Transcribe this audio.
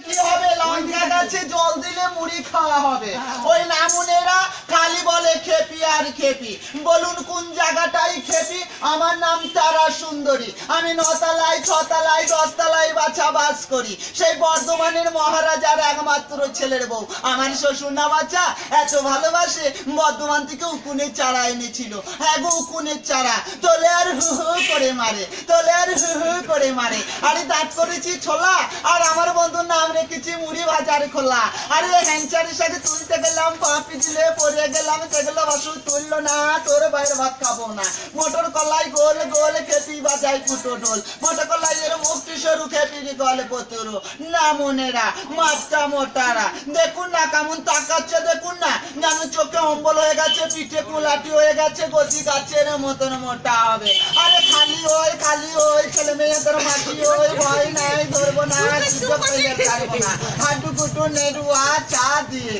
কি হবে? লঙ্কা গাছে জল দিলে মুড়ি খাওয়া হবে। ওই নামুনেরা খালি বলে খেপি আর খেপি। বলুন কোন জায়গাটাই খেপি? আমার নাম তারা সুন্দরী। আমি 9 তলায় 6 তলায় 10 তলায় বাছা বাস করি। সেই বর্ধমানের মহারাজার একমাত্র ছেলের বউ। আমার শ্বশুর না বাচ্চা এত ভালোবাসে, বর্ধমান থেকে উকুনের চারা এনেছিল। হ্যাঁ গো, উকুনের চারা। তোলে আর হু হু করে মারে, তোলে আর হু হু করে মারে। আরে দাঁত করেছি ছোলা, আর আমার বন্ধুর নাম রেখেছি মুড়ি ভাজার খোলা। আরে হ্যাংচারের সাথে তুলতে গেলাম, পাপি দিলে পড়ে গেলাম, সেগুলো বাসু তুললো না, তোর বাইরে ভাত খাবো না। মোটর কলাই গোল গোল খেপি বাজাই ফুটো ঢোল, মোটর কলাই এর মুক্তি সরু খেপির গলে পতরু। না মনেরা মাত্রা মোটারা, দেখুন না কেমন তাকাচ্ছে, দেখুন না যেমন চোখে অম্বল হয়ে গেছে, পিঠে কুলাটি হয়ে গেছে, গতি গাছের মতন মোটা হবে। আরে খালি ওই ছেলে মেয়েদের মাটি ওই, ভয় নাই ধরবো না, সুযোগ পেলে ছাড়বো না। হাড্ডু কুটু নেড়ুয়া চা দিয়ে